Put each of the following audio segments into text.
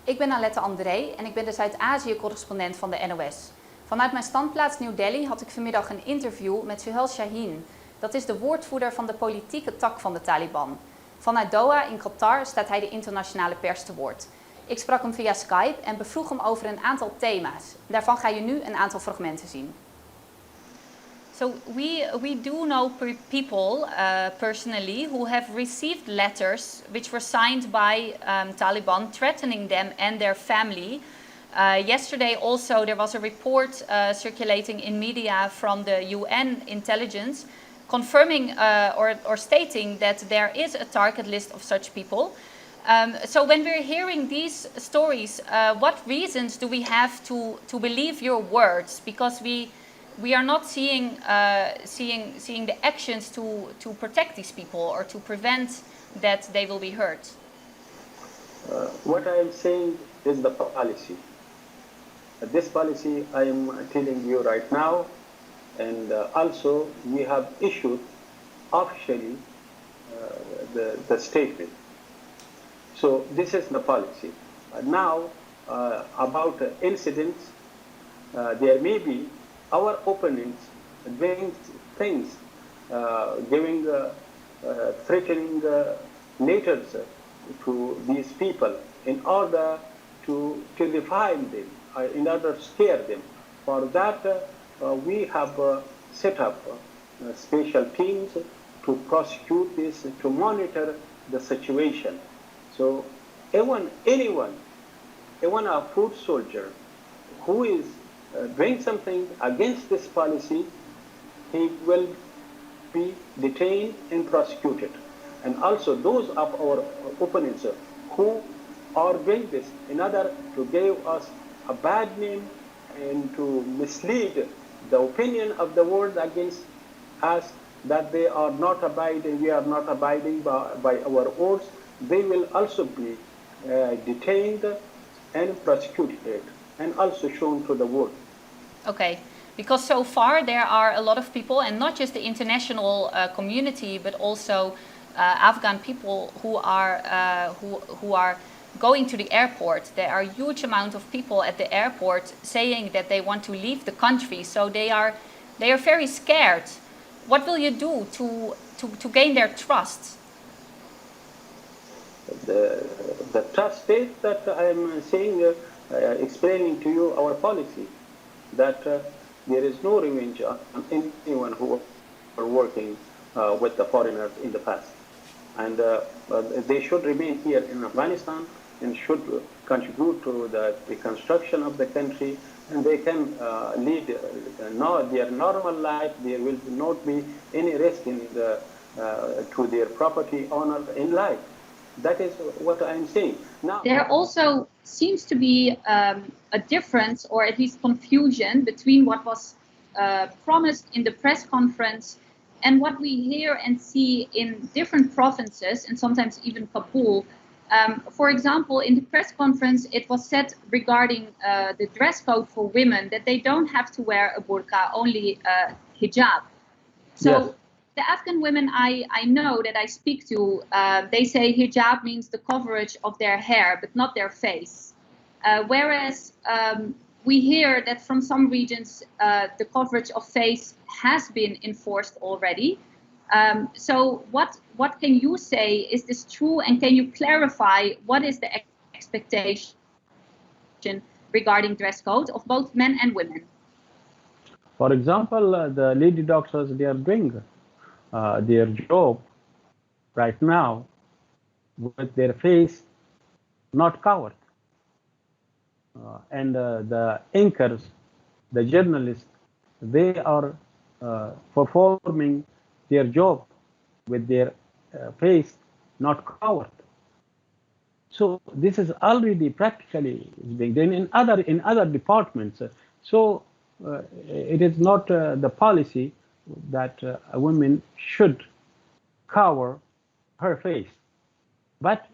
Ik ben Alette André en ik ben de Zuid-Azië-correspondent van de NOS. Vanuit mijn standplaats New Delhi had ik vanmiddag een interview met Suhail Shaheen. Dat is de woordvoerder van de politieke tak van de Taliban. Vanuit Doha in Qatar staat hij de internationale pers te woord. Ik sprak hem via Skype en bevroeg hem over een aantal thema's. Daarvan ga je nu een aantal fragmenten zien. So we do know people personally who have received letters which were signed by Taliban threatening them and their family. Yesterday also there was a report circulating in media from the UN intelligence confirming or stating that there is a target list of such people. So when we're hearing these stories, what reasons do we have to believe your words? Because we are not seeing the actions to protect these people or to prevent that they will be hurt. What I am saying is the policy. This policy I am telling you right now, and also we have issued officially the statement. So this is the policy. Now about incidents, there may be our opponents doing things, giving threatening letters to these people in order to terrify them, in order to scare them. For that, we have set up special teams to prosecute this, to monitor the situation. So anyone, a foot soldier who is doing something against this policy, he will be detained and prosecuted. And also those of our opponents who are doing this in order to give us a bad name and to mislead the opinion of the world against us, that they are not abiding, we are not abiding by our orders, they will also be detained and prosecuted and also shown to the world. Okay, because so far there are a lot of people, and not just the international community, but also Afghan people who are going to the airport. There are a huge amount of people at the airport saying that they want to leave the country. So they are very scared. What will you do to gain their trust? The trust is that I am saying, explaining to you our policy, that there is no revenge on anyone who are working with the foreigners in the past. And they should remain here in Afghanistan and should contribute to the reconstruction of the country, and they can lead their normal life. There will not be any risk to their property owner in life. That is what I'm saying. Now, there also seems to be a difference, or at least confusion, between what was promised in the press conference and what we hear and see in different provinces, and sometimes even Kabul. For example, in the press conference, it was said regarding the dress code for women that they don't have to wear a burqa, only hijab. So. Yes. The Afghan women I know that I speak to, they say hijab means the coverage of their hair, but not their face. Whereas we hear that from some regions, the coverage of face has been enforced already. So what can you say? Is this true? And can you clarify what is the expectation regarding dress code of both men and women? For example, the lady doctors, they are doing their job right now with their face not covered. And the anchors, the journalists, they are performing their job with their face not covered. So this is already practically being done in other departments. So it is not the policy that a woman should cover her face, but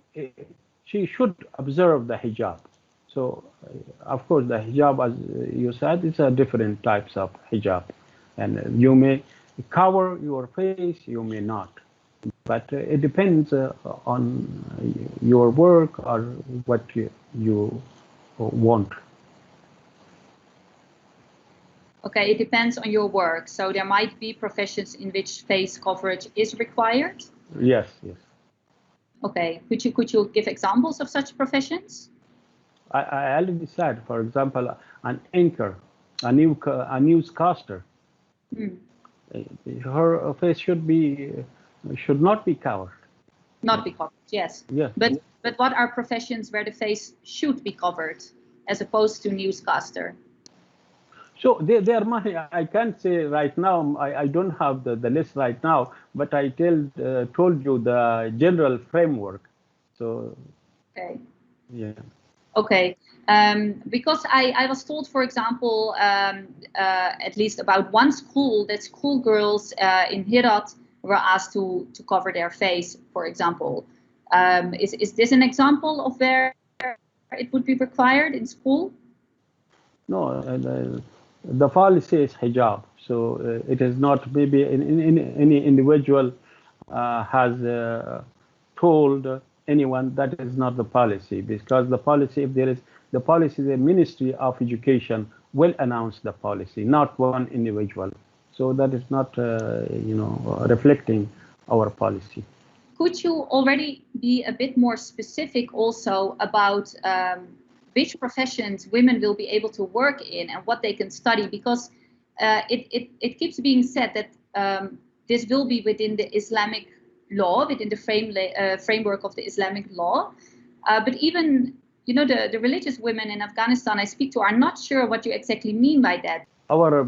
she should observe the hijab. So of course the hijab, as you said, it's a different types of hijab, and you may cover your face, you may not. But it depends on your work or what you want. Okay, it depends on your work. So there might be professions in which face coverage is required. Yes, yes. Okay, could you give examples of such professions? I already said, for example, an anchor, a newscaster. Her face should not be covered. Not be covered, yes. Yes. But what are professions where the face should be covered, as opposed to newscaster? So there are many. I can't say right now. I don't have the list right now, but I told you the general framework. So. Okay. Yeah. Okay. Because I was told, for example, at least about one school, that schoolgirls in Herat were asked to cover their face, for example. Is this an example of where it would be required in school? No, the policy is hijab, so it is not. Maybe any individual has told anyone that is not the policy, because the policy, if there is the policy, the Ministry of Education will announce the policy, not one individual. So that is not reflecting our policy. Could you already be a bit more specific also about which professions women will be able to work in and what they can study? Because it keeps being said that this will be within the Islamic law, within the framework of the Islamic law. But even, the religious women in Afghanistan I speak to are not sure what you exactly mean by that. Our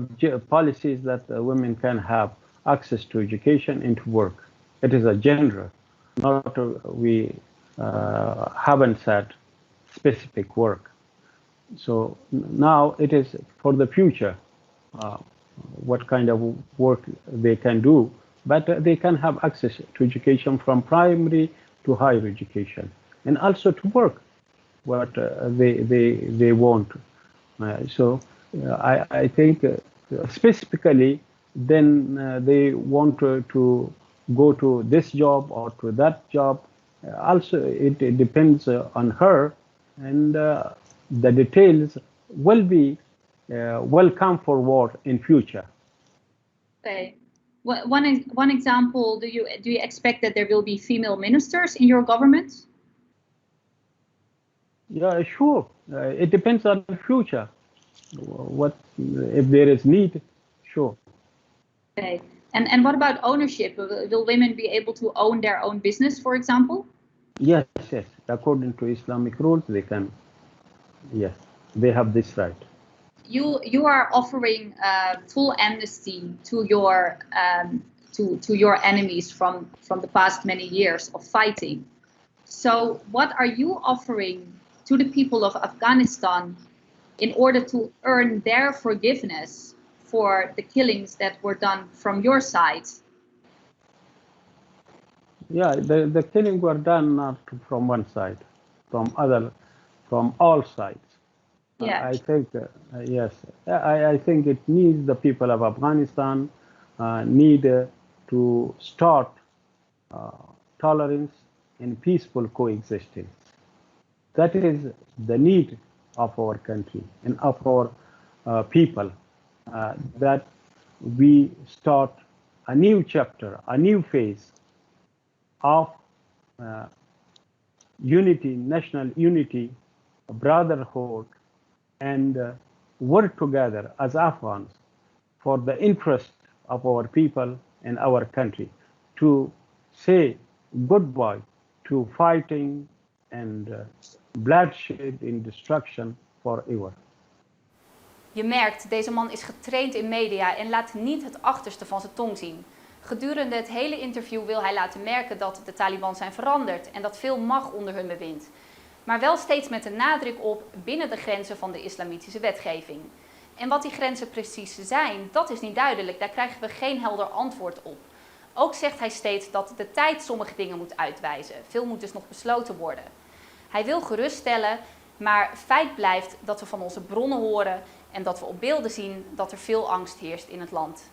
policy is that women can have access to education and to work. It is a general. We haven't said specific work. So now it is for the future, what kind of work they can do, but they can have access to education from primary to higher education, and also to work what they want. So I think specifically then they want to go to this job or to that job. Also, it depends on her, and the details will come forward in future. Okay. One example, do you expect that there will be female ministers in your government? Yeah, sure. It depends on the future. What if there is need? Sure. Okay. And what about ownership? Will women be able to own their own business, for example? Yes. According to Islamic rules, they can. Yes, they have this right. You are offering full amnesty to your enemies from the past many years of fighting. So what are you offering to the people of Afghanistan in order to earn their forgiveness for the killings that were done from your side? Yeah, the killing were done not from one side, from all sides. Yeah. I think yes. I think it needs the people of Afghanistan need to start tolerance and peaceful coexistence. That is the need of our country and of our people, that we start a new chapter, a new phase of unity, national unity, brotherhood, and work together as Afghans for the interest of our people and our country, to say goodbye to fighting and bloodshed and destruction forever. Je merkt, deze man is getraind in media en laat niet het achterste van zijn tong zien. Gedurende het hele interview wil hij laten merken dat de Taliban zijn veranderd en dat veel macht onder hun bevindt. Maar wel steeds met de nadruk op binnen de grenzen van de islamitische wetgeving. En wat die grenzen precies zijn, dat is niet duidelijk. Daar krijgen we geen helder antwoord op. Ook zegt hij steeds dat de tijd sommige dingen moet uitwijzen. Veel moet dus nog besloten worden. Hij wil geruststellen, maar feit blijft dat we van onze bronnen horen en dat we op beelden zien dat er veel angst heerst in het land.